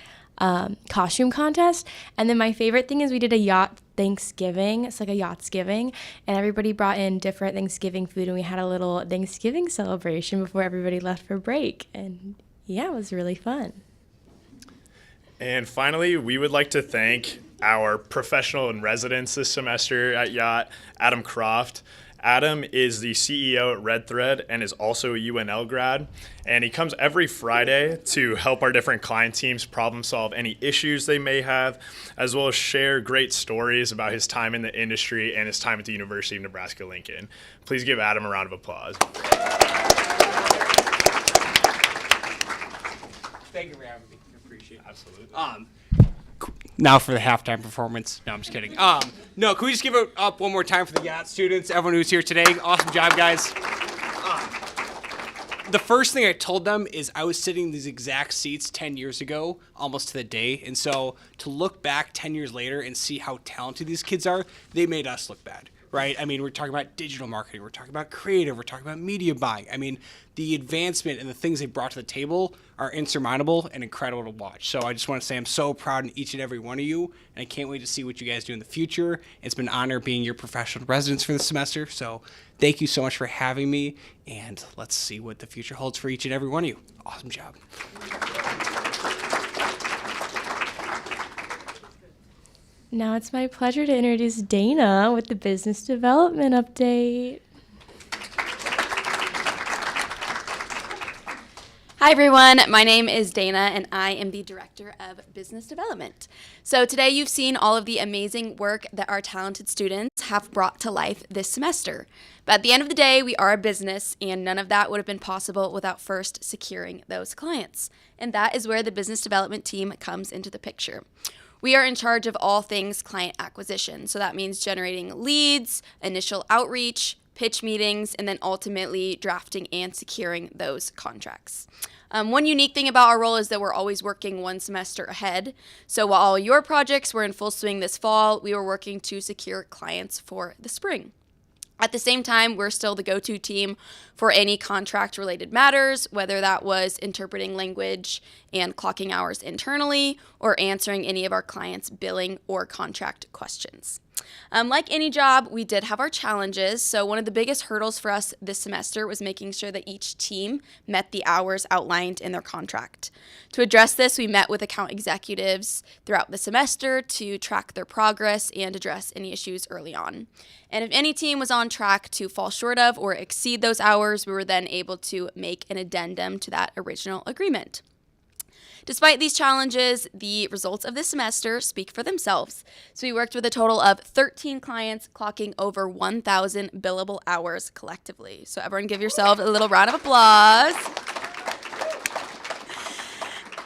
costume contest. And then my favorite thing is we did a Yacht Thanksgiving. It's like a Yachtsgiving, and everybody brought in different Thanksgiving food, and we had a little Thanksgiving celebration before everybody left for break. And yeah, it was really fun.
And finally, we would like to thank our professional in residence this semester at Yacht, Adam Croft. Adam is the CEO at Red Thread and is also a UNL grad. And he comes every Friday to help our different client teams problem solve any issues they may have, as well as share great stories about his time in the industry and his time at the University of Nebraska-Lincoln. Please give Adam a round of applause.
Thank you for having me. I appreciate it.
Absolutely.
Now for the halftime performance. No, I'm just kidding. No, can we just give it up one more time for the Yacht students, everyone who's here today? Awesome job, guys. The first thing I told them is I was sitting in these exact seats 10 years ago, almost to the day. And so to look back 10 years later and see how talented these kids are, they made us look bad, right? I mean, we're talking about digital marketing. We're talking about creative. We're talking about media buying. I mean, the advancement and the things they brought to the table are insurmountable and incredible to watch. So I just want to say I'm so proud of each and every one of you, and I can't wait to see what you guys do in the future. It's been an honor being your professional residents for this semester. So thank you so much for having me, and let's see what the future holds for each and every one of you. Awesome job.
Now it's my pleasure to introduce Dana with the business development update.
Hi everyone, my name is Dana and I am the Director of Business Development. So today you've seen all of the amazing work that our talented students have brought to life this semester. But at the end of the day, we are a business and none of that would have been possible without first securing those clients. And that is where the business development team comes into the picture. We are in charge of all things client acquisition. So that means generating leads, initial outreach, pitch meetings, and then ultimately drafting and securing those contracts. One unique thing about our role is that we're always working one semester ahead. So while all your projects were in full swing this fall, we were working to secure clients for the spring. At the same time, we're still the go-to team for any contract-related matters, whether that was interpreting language and clocking hours internally or answering any of our clients' billing or contract questions. Like any job, we did have our challenges. So one of the biggest hurdles for us this semester was making sure that each team met the hours outlined in their contract. To address this, we met with account executives throughout the semester to track their progress and address any issues early on. And if any team was on track to fall short of or exceed those hours, we were then able to make an addendum to that original agreement. Despite these challenges, the results of this semester speak for themselves. So we worked with a total of 13 clients, clocking over 1,000 billable hours collectively. So everyone give yourselves a little round of applause.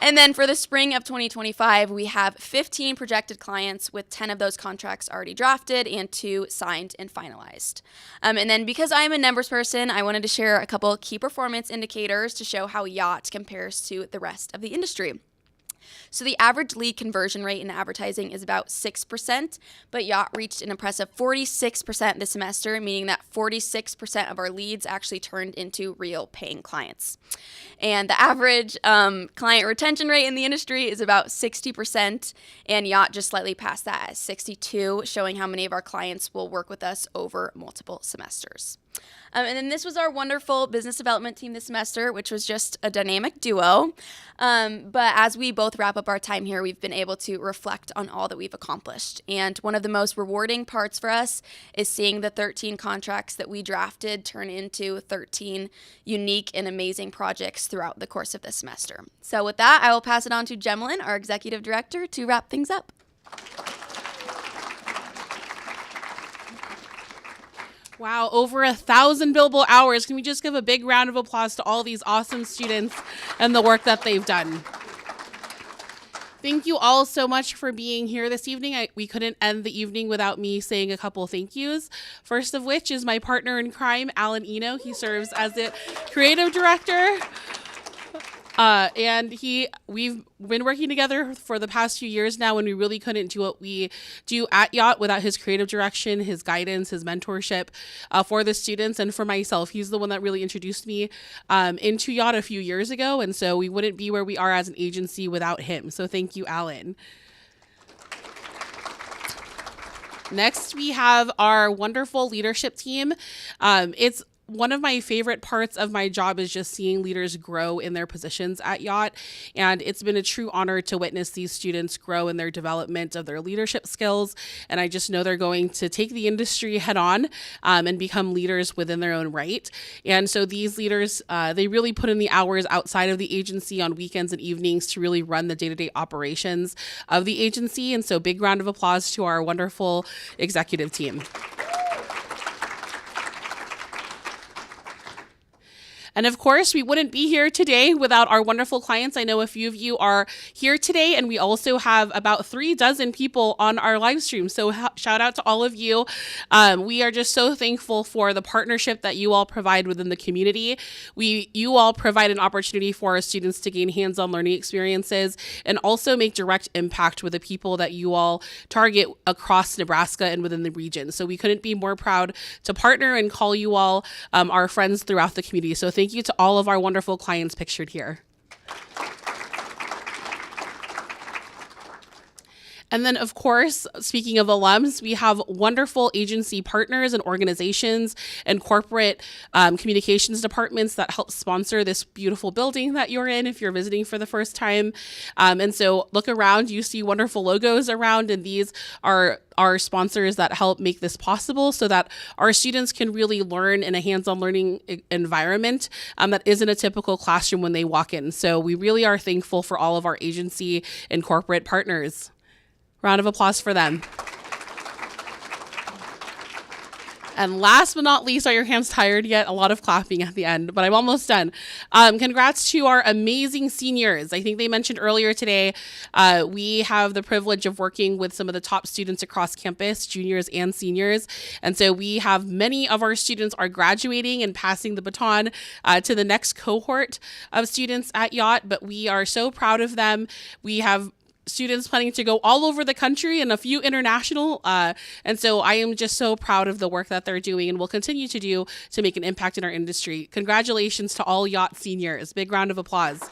And then for the spring of 2025, we have 15 projected clients with 10 of those contracts already drafted and 2 signed and finalized. And then because I am a numbers person, I wanted to share a couple key performance indicators to show how Yacht compares to the rest of the industry. So the average lead conversion rate in advertising is about 6%, but Yacht reached an impressive 46% this semester, meaning that 46% of our leads actually turned into real paying clients. And the average client retention rate in the industry is about 60%, and Yacht just slightly passed that at 62%, showing how many of our clients will work with us over multiple semesters. And then this was our wonderful business development team this semester, which was just a dynamic duo. But as we both wrap up our time here, we've been able to reflect on all that we've accomplished. And one of the most rewarding parts for us is seeing the 13 contracts that we drafted turn into 13 unique and amazing projects throughout the course of this semester. So with that, I will pass it on to Gemlin, our executive director, to wrap things up.
Wow, over 1,000 billable hours. Can we just give a big round of applause to all these awesome students and the work that they've done? Thank you all so much for being here this evening. We couldn't end the evening without me saying a couple thank yous. First of which is my partner in crime, Alan Eno. He serves as the creative director. And we've been working together for the past few years now, and we really couldn't do what we do at Yacht without his creative direction, his guidance, his mentorship for the students and for myself. He's the one that really introduced me into Yacht a few years ago, and so we wouldn't be where we are as an agency without him. So thank you, Alan. Next, we have our wonderful leadership team. It's one of my favorite parts of my job is just seeing leaders grow in their positions at Yacht, and it's been a true honor to witness these students grow in their development of their leadership skills, and I just know they're going to take the industry head on and become leaders within their own right. And so these leaders, they really put in the hours outside of the agency on weekends and evenings to really run the day-to-day operations of the agency, and so big round of applause to our wonderful executive team. And of course, we wouldn't be here today without our wonderful clients. I know a few of you are here today, and we also have about 36 people on our live stream. So shout out to all of you. We are just so thankful for the partnership that you all provide within the community. You all provide an opportunity for our students to gain hands-on learning experiences and also make direct impact with the people that you all target across Nebraska and within the region. So we couldn't be more proud to partner and call you all our friends throughout the community. So thank you to all of our wonderful clients pictured here. And then, of course, speaking of alums, we have wonderful agency partners and organizations and corporate communications departments that help sponsor this beautiful building that you're in if you're visiting for the first time. And so look around, you see wonderful logos around, and these are our sponsors that help make this possible so that our students can really learn in a hands-on learning environment that isn't a typical classroom when they walk in. So we really are thankful for all of our agency and corporate partners. Round of applause for them. And last but not least, are your hands tired yet? A lot of clapping at the end, but I'm almost done. Congrats to our amazing seniors. I think they mentioned earlier today, we have the privilege of working with some of the top students across campus, juniors and seniors. And so we have many of our students are graduating and passing the baton to the next cohort of students at Yacht, but we are so proud of them. We have students planning to go all over the country and a few international. And so I am just so proud of the work that they're doing and will continue to do to make an impact in our industry. Congratulations to all Yacht seniors. Big round of applause.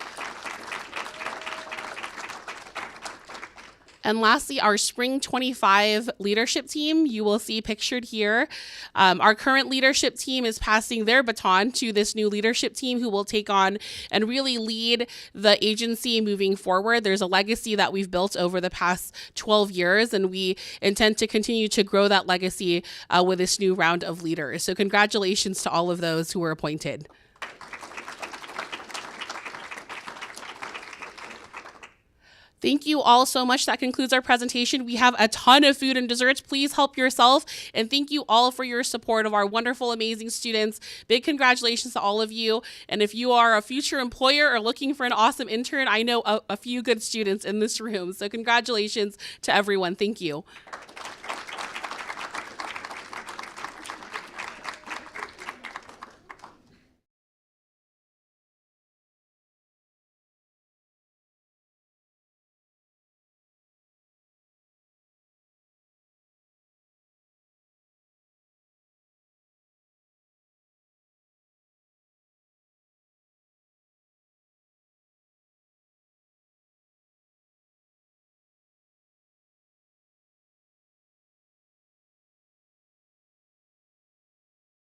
And lastly, our Spring 25 leadership team, you will see pictured here. Our current leadership team is passing their baton to this new leadership team who will take on and really lead the agency moving forward. There's a legacy that we've built over the past 12 years, and we intend to continue to grow that legacy with this new round of leaders. So congratulations to all of those who were appointed. Thank you all so much. That concludes our presentation. We have a ton of food and desserts. Please help yourself. And thank you all for your support of our wonderful, amazing students. Big congratulations to all of you. And if you are a future employer or looking for an awesome intern, I know a few good students in this room. So congratulations to everyone. Thank you.